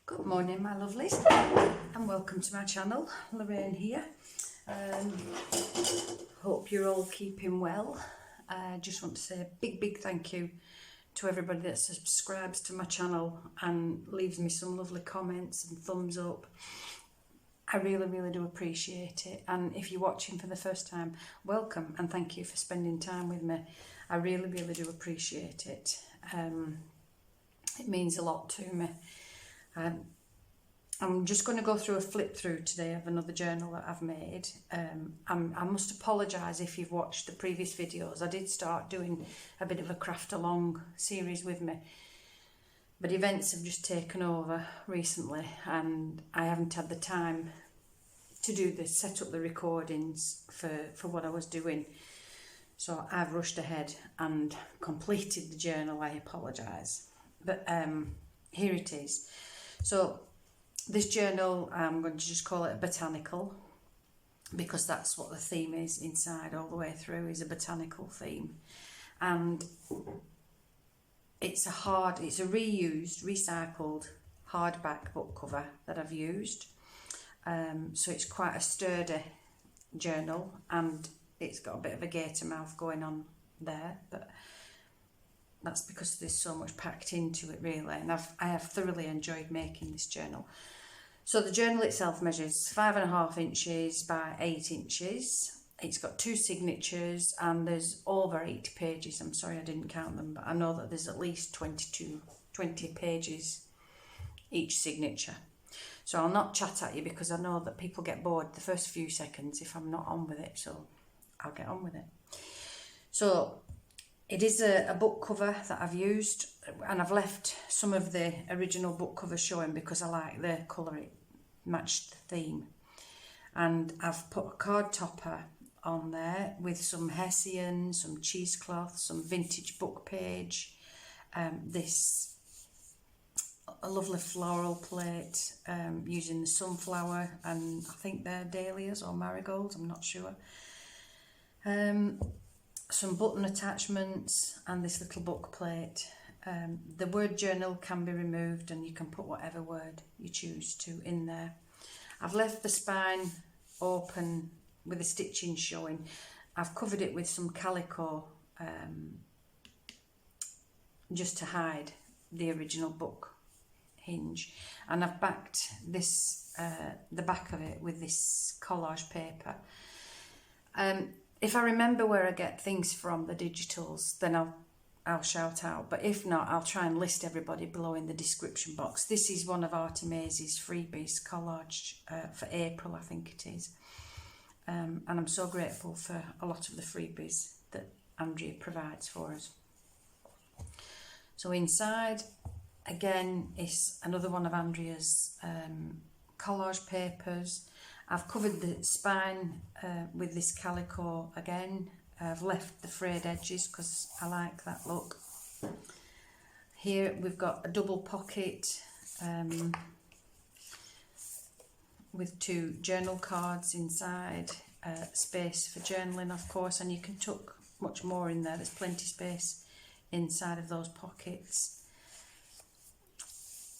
Good morning, my lovelies, and welcome to my channel. Lorraine here. Hope you're all keeping well. I just want to say a big thank you to everybody that subscribes to my channel and leaves me some lovely comments and thumbs up. I really do appreciate it, and if you're watching for the first time, welcome and thank you for spending time with me. I really do appreciate it. It means a lot to me. I'm just going to go through a flip through today of another journal that I've made. I must apologise if you've watched the previous videos. I did start doing a bit of a craft along series with me, but events have just taken over recently and I haven't had the time to do this, set up the recordings for what I was doing. So I've rushed ahead and completed the journal. I apologise, but here it is. So this journal, I'm going to just call it a botanical, because that's what the theme is inside all the way through, is a botanical theme. And it's a reused, recycled hardback book cover that I've used. So it's quite a sturdy journal, and it's got a bit of a gator mouth going on there, but that's because there's so much packed into it really, and I have thoroughly enjoyed making this journal. So the journal itself measures 5.5 inches by 8 inches. It's got 2 signatures and there's over 80 pages. I'm sorry I didn't count them, but I know that there's at least 20 pages each signature. So I'll not chat at you because I know that people get bored the first few seconds if I'm not on with it, so I'll get on with it. So it is a book cover that I've used, and I've left some of the original book cover showing because I like the colour, it matched the theme. And I've put a card topper on there with some hessian, some cheesecloth, some vintage book page, a lovely floral plate using the sunflower, and I think they're dahlias or marigolds, I'm not sure. Some button attachments and this little book plate. The word journal can be removed and you can put whatever word you choose to in there. I've left the spine open with the stitching showing. I've covered it with some calico just to hide the original book hinge, and I've backed this the back of it with this collage paper. If I remember where I get things from, the digitals, then I'll shout out. But if not, I'll try and list everybody below in the description box. This is one of Artymaze's freebies, collage for April, I think it is. And I'm so grateful for a lot of the freebies that Andrea provides for us. So inside, again, is another one of Andrea's collage papers. I've covered the spine with this calico again. I've left the frayed edges because I like that look. Here we've got a double pocket with 2 journal cards inside, space for journaling of course, and you can tuck much more in there. There's plenty space inside of those pockets.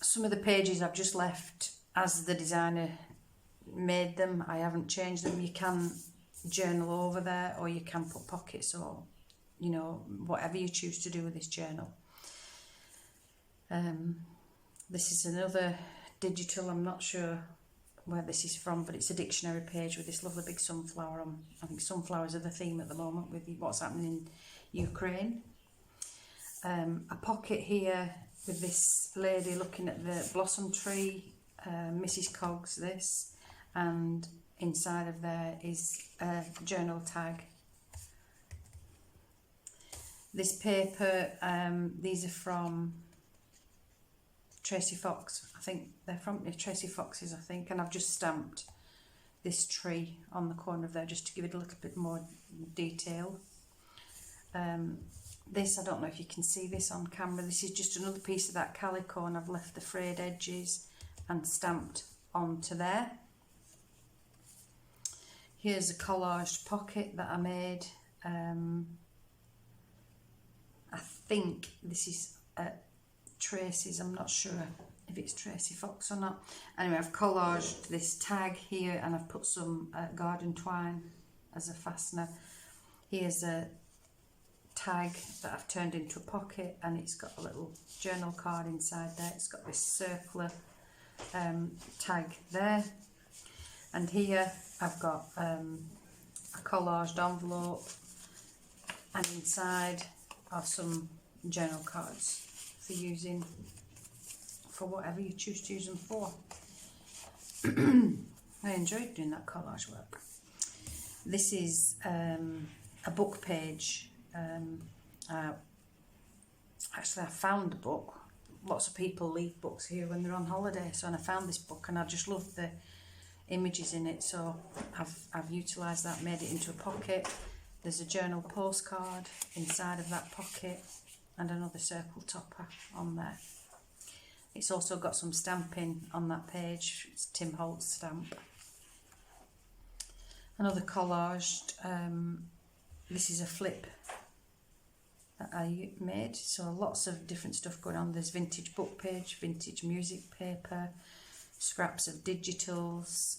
Some of the pages I've just left as the designer made them. I haven't changed them. You can journal over there, or you can put pockets, or you know, whatever you choose to do with this journal. This is another digital. I'm not sure where this is from, but it's a dictionary page with this lovely big sunflower on. I think sunflowers are the theme at the moment with what's happening in Ukraine. A pocket here with this lady looking at the blossom tree, Mrs. Coggs this, and inside of there is a journal tag. This paper, these are from Tracie Fox. I think they're from Tracie Fox's, I think, and I've just stamped this tree on the corner of there just to give it a little bit more detail. This, I don't know if you can see this on camera, this is just another piece of that calico, and I've left the frayed edges and stamped onto there. Here's a collaged pocket that I made. I think this is Tracie's, I'm not sure if it's Tracie Fox or not. Anyway, I've collaged this tag here and I've put some garden twine as a fastener. Here's a tag that I've turned into a pocket, and it's got a little journal card inside there. It's got this circular tag there, and here I've got a collaged envelope, and inside are some journal cards for using for whatever you choose to use them for. I enjoyed doing that collage work. This is a book page. Actually, I found the book. Lots of people leave books here when they're on holiday, so and I found this book and I just loved the images in it, so I've utilised that, made it into a pocket. There's a journal postcard inside of that pocket and another circle topper on there. It's also got some stamping on that page. It's Tim Holt's stamp. Another collaged, this is a flip that I made, so lots of different stuff going on. There's vintage book page, vintage music paper, scraps of digitals,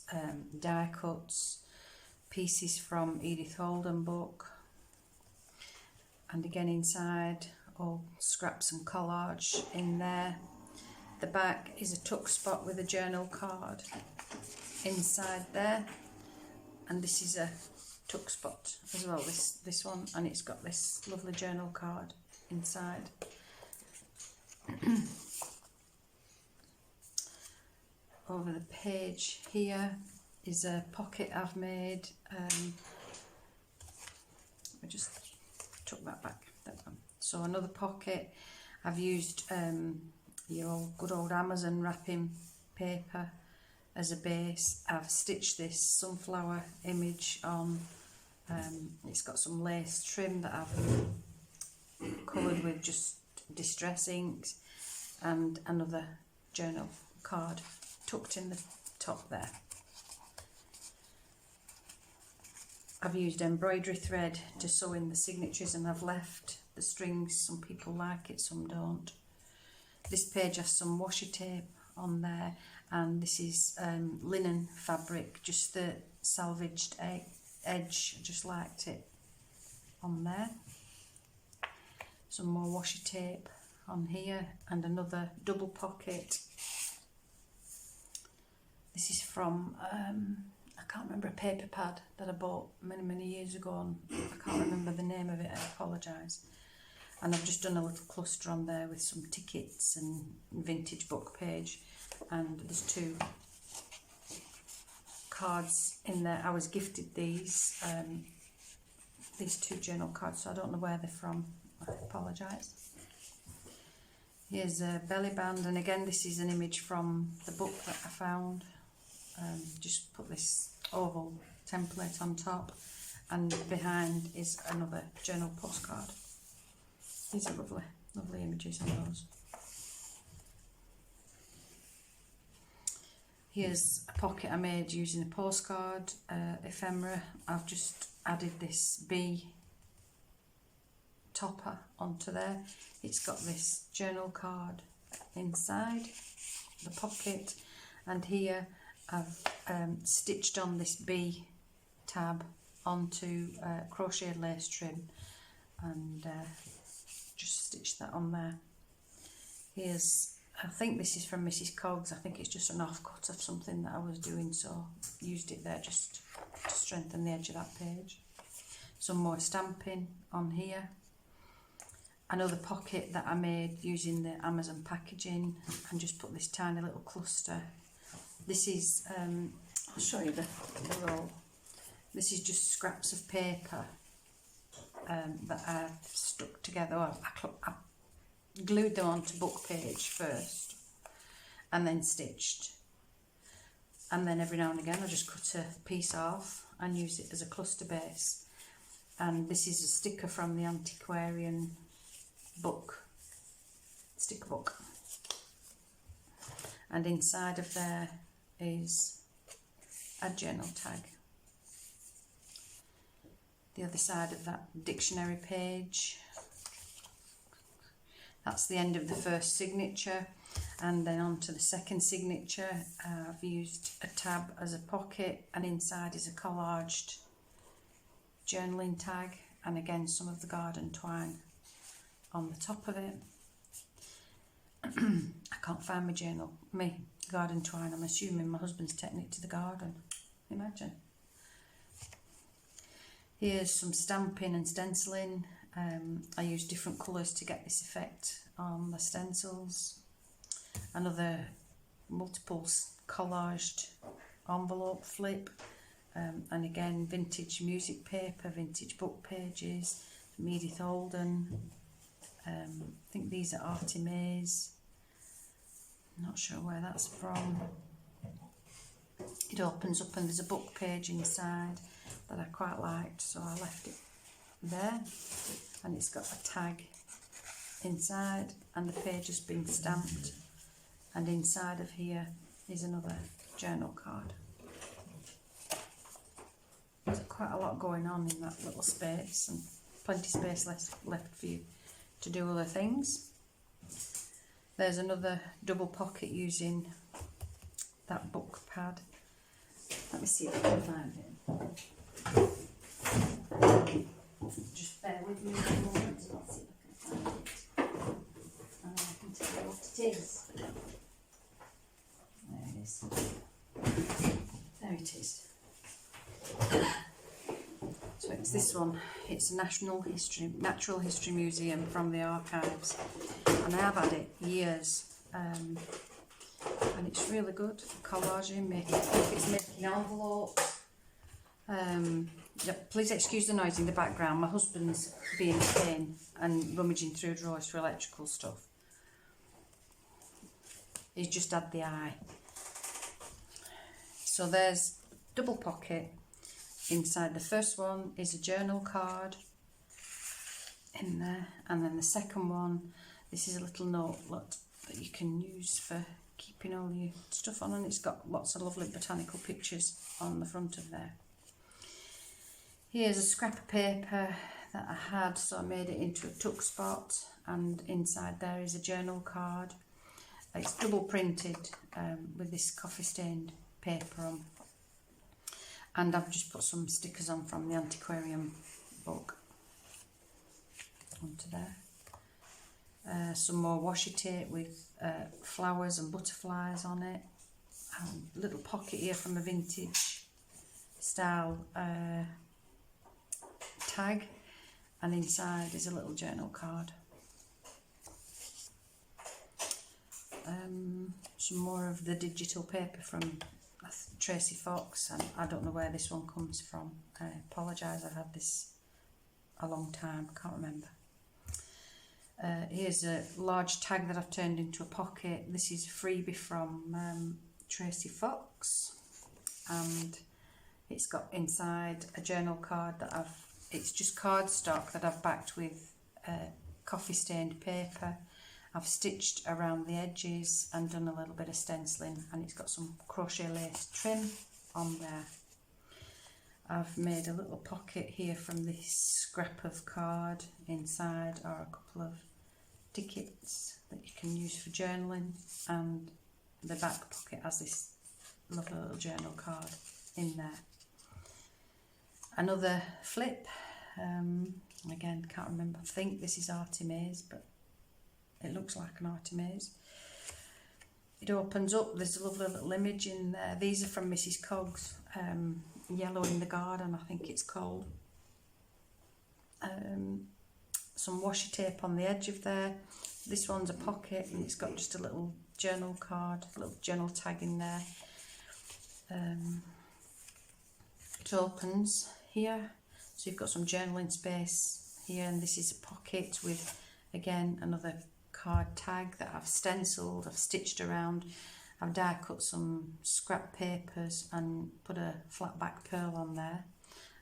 die cuts, pieces from Edith Holden book, and again inside all scraps and collage in there. The back is a tuck spot with a journal card inside there, and this is a tuck spot as well, this one, and it's got this lovely journal card inside. Over the page here is a pocket I've made. I just took that back. That one. So another pocket. I've used your good old Amazon wrapping paper as a base. I've stitched this sunflower image on. It's got some lace trim that I've coloured with just distress inks, and another journal card tucked in the top there. I've used embroidery thread to sew in the signatures, and I've left the strings. Some people like it, some don't. This page has some washi tape on there, and this is linen fabric, just the salvaged edge. I just liked it on there. Some more washi tape on here, and another double pocket. This is from I can't remember, a paper pad that I bought many years ago, and I can't remember the name of it, I apologise. And I've just done a little cluster on there with some tickets and vintage book page, and there's two cards in there. I was gifted these two journal cards, so I don't know where they're from, I apologise. Here's a belly band, and again this is an image from the book that I found. Just put this oval template on top, and behind is another journal postcard. These are lovely images on those. Here's a pocket I made using a postcard ephemera. I've just added this bee topper onto there. It's got this journal card inside the pocket, and here I've stitched on this bee tab onto crocheted lace trim, and just stitched that on there. Here's, I think this is from Mrs. Coggs. I think it's just an offcut of something that I was doing, so used it there just to strengthen the edge of that page. Some more stamping on here. Another pocket that I made using the Amazon packaging, and just put this tiny little cluster. This is, I'll show you the roll. This is just scraps of paper that I've stuck together. I glued them onto book page first and then stitched. And then every now and again I just cut a piece off and use it as a cluster base. And this is a sticker from the antiquarian book, sticker book. And inside of there is a journal tag. The other side of that dictionary page. That's the end of the first signature, and then on to the second signature. I've used a tab as a pocket, and inside is a collaged journaling tag, and again some of the garden twine on the top of it. I can't find my garden twine. I'm assuming my husband's taken it to the garden. Imagine. Here's some stamping and stenciling. I use different colours to get this effect on the stencils. Another multiple collaged envelope flip, and again vintage music paper, vintage book pages, from Edith Holden. I think these are Artymaze. Not sure where that's from. It opens up and there's a book page inside that I quite liked, so I left it there, and it's got a tag inside, and the page has been stamped, and inside of here is another journal card. There's quite a lot going on in that little space, and plenty of space left for you to do other things. There's another double pocket using that book pad. Let me see if I can find it. Just bear with me a moment, and I'll see if I can find it. And I can tell you what it is. There it is. There it is. So it's this one. It's a Natural History Museum from the archives, and I have had it years, and it's really good. Collaging, it's making envelopes. Yeah, please excuse the noise in the background. My husband's being a pain and rummaging through drawers for electrical stuff. He's just had the eye. So there's double pocket. Inside the first one is a journal card in there, and then the second one, this is a little notelet that you can use for keeping all your stuff on, and it's got lots of lovely botanical pictures on the front of there. Here's a scrap of paper that I had, so I made it into a tuck spot, and inside there is a journal card. It's double printed with this coffee stained paper on, and I've just put some stickers on from the antiquarian book onto there. Some more washi tape with flowers and butterflies on it. A little pocket here from a vintage style tag, and inside is a little journal card. Some more of the digital paper from Tracie Fox, and I don't know where this one comes from. I apologise, I've had this a long time, can't remember. Here's a large tag that I've turned into a pocket. This is a freebie from Tracie Fox, and it's got inside a journal card that it's just cardstock that I've backed with coffee stained paper. I've stitched around the edges and done a little bit of stenciling, and it's got some crochet lace trim on there. I've made a little pocket here from this scrap of card. Inside are a couple of tickets that you can use for journaling, and the back pocket has this lovely little journal card in there. Another flip, again can't remember, I think this is Artymaze, but it looks like an Artymaze. It opens up, there's a lovely little image in there. These are from Mrs. Cogg's Yellow in the Garden, I think it's called. Some washi tape on the edge of there. This one's a pocket, and it's got just a little journal card, a little journal tag in there. It opens here, so you've got some journaling space here, and this is a pocket with, again, another card tag that I've stenciled, I've stitched around. I've die cut some scrap papers and put a flat back pearl on there,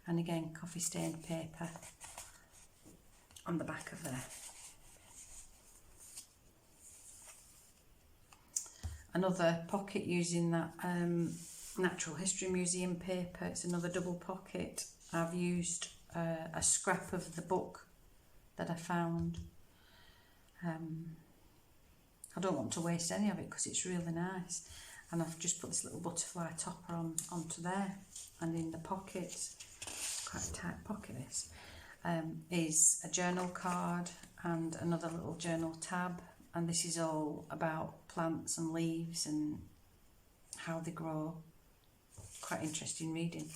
and again coffee stained paper on the back of there. Another pocket using that Natural History Museum paper. It's another double pocket. I've used a scrap of the book that I found. I don't want to waste any of it because it's really nice. And I've just put this little butterfly topper onto there, and in the pockets, quite a tight pocket this, is a journal card and another little journal tab, and this is all about plants and leaves and how they grow. Quite interesting reading.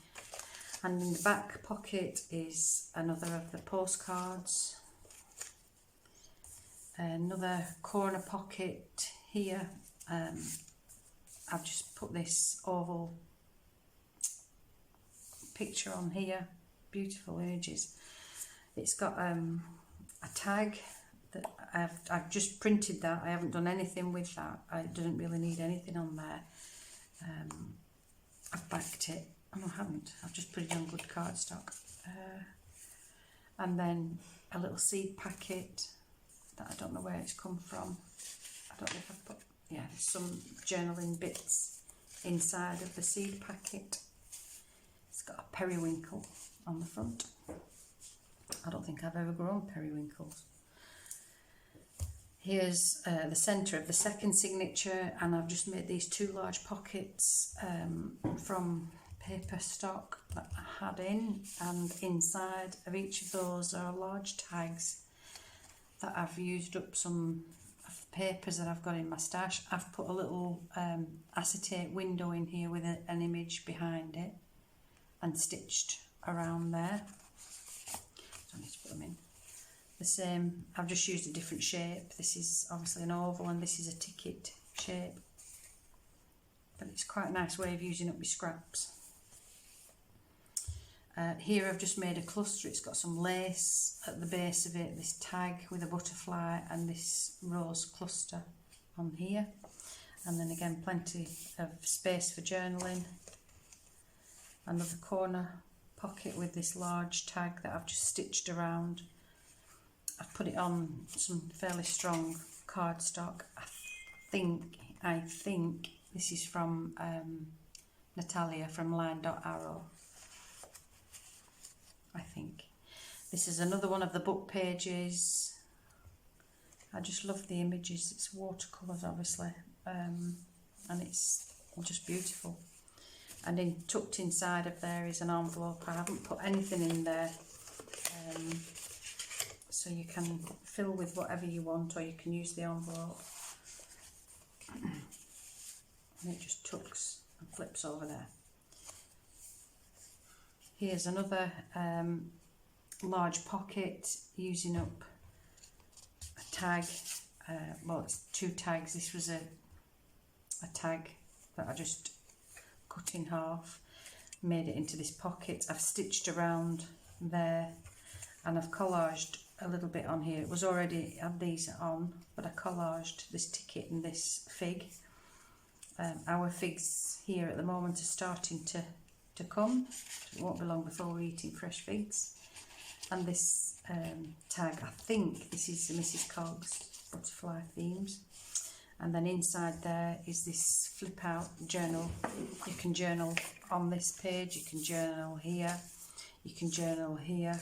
And in the back pocket is another of the postcards, another corner pocket here. I've just put this oval picture on here, beautiful images. It's got a tag that I've just printed that. I haven't done anything with that. It doesn't really need anything on there. I've backed it. Oh, no, I haven't. I've just put it on good cardstock. And then a little seed packet that I don't know where it's come from. I don't know if I've put, yeah, there's some journaling bits inside of the seed packet. It's got a periwinkle on the front. I don't think I've ever grown periwinkles. Here's the centre of the second signature, and I've just made these two large pockets from paper stock that I had in, and inside of each of those are large tags that I've used up some of the papers that I've got in my stash. I've put a little acetate window in here with an image behind it and stitched around there. So I need to put them in. The same, I've just used a different shape. This is obviously an oval and this is a ticket shape. But it's quite a nice way of using up your scraps. Here I've just made a cluster. It's got some lace at the base of it, this tag with a butterfly and this rose cluster on here. And then again, plenty of space for journaling. Another corner pocket with this large tag that I've just stitched around. I've put it on some fairly strong cardstock. I think this is from Natalia from Linedotarrow. I think. This is another one of the book pages. I just love the images. It's watercolours obviously, and it's just beautiful. And then tucked inside of there is an envelope. I haven't put anything in there, so you can fill with whatever you want, or you can use the envelope. And it just tucks and flips over there. Here's another large pocket using up a tag. Well, it's two tags. This was a tag that I just cut in half, made it into this pocket. I've stitched around there and I've collaged a little bit on here. It was already had these on, but I collaged this ticket and this fig. Our figs here at the moment are starting to come. It won't be long before we're eating fresh figs. And this tag, I think this is Mrs. Cogg's butterfly themes. And then inside there is this flip out journal. You can journal on this page, you can journal here, you can journal here.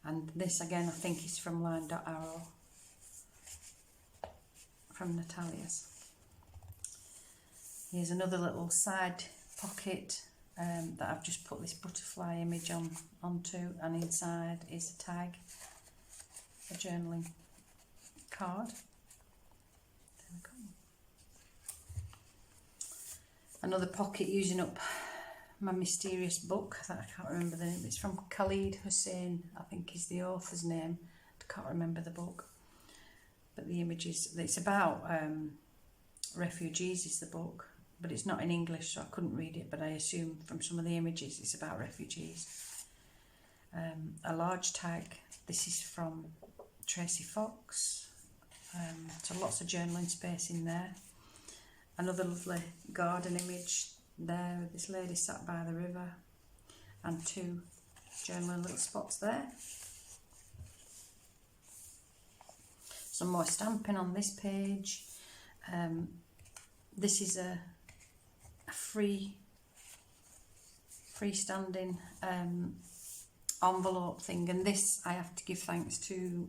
And this again I think is from Linedotarrow, from Natalia's. Here's another little side pocket that I've just put this butterfly image onto, and inside is a tag, a journaling card. There we go. Another pocket using up my mysterious book that I can't remember the name. It's from Khalid Hussein, I think is the author's name. I can't remember the book, but the images, it's about refugees is the book, but it's not in English, so I couldn't read it, but I assume from some of the images it's about refugees. A large tag. This is from Tracie Fox. So lots of journaling space in there. Another lovely garden image there with this lady sat by the river and two journaling little spots there. Some more stamping on this page. This is a freestanding envelope thing, and this I have to give thanks to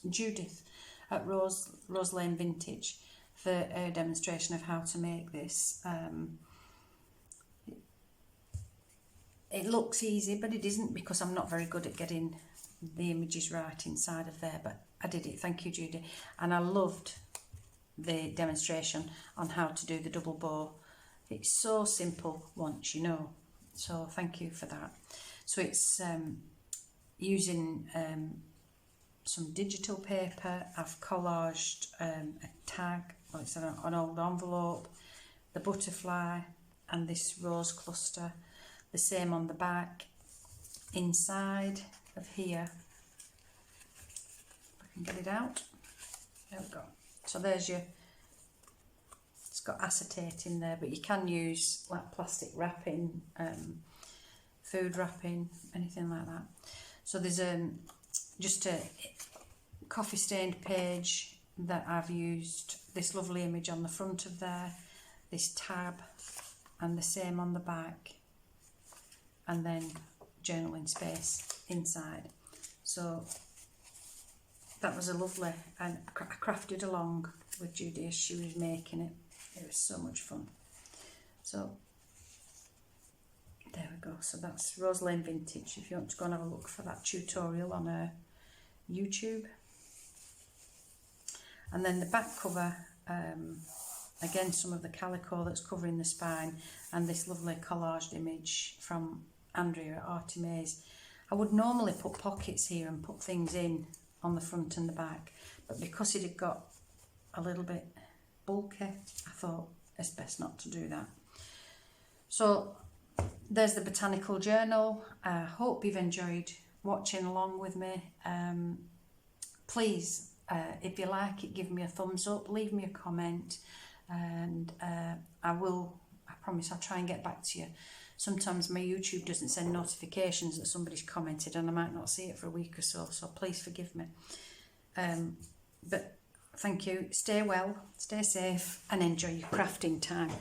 Judith at Rose Lane Vintage for a demonstration of how to make this. It looks easy, but it isn't, because I'm not very good at getting the images right inside of there, but I did it. Thank you, Judy. And I loved the demonstration on how to do the double bow. It's so simple once you know, so thank you for that. So it's using some digital paper. I've collaged a tag, well, it's an old envelope, the butterfly and this rose cluster. The same on the back. Inside of here, if I can get it out, there we go. So there's your, it's got acetate in there, but you can use like plastic wrapping, food wrapping, anything like that. So there's just a coffee stained page that I've used, this lovely image on the front of there, this tab, and the same on the back, and then journaling space inside. So that was a lovely, and I crafted along with Judy as she was making it. It was so much fun. So there we go. So that's Rose Lane Vintage, if you want to go and have a look for that tutorial on YouTube. And then the back cover, again, some of the calico that's covering the spine, and this lovely collaged image from Andrea at Artymaze. I would normally put pockets here and put things in on the front and the back, but because it had got a little bit bulky, I thought it's best not to do that. So there's the Botanical Journal. I hope you've enjoyed watching along with me. Please, if you like it, give me a thumbs up, leave me a comment, and I promise I'll try and get back to you. Sometimes my YouTube doesn't send notifications that somebody's commented, and I might not see it for a week or so, so please forgive me. But thank you. Stay well, stay safe, and enjoy your crafting time.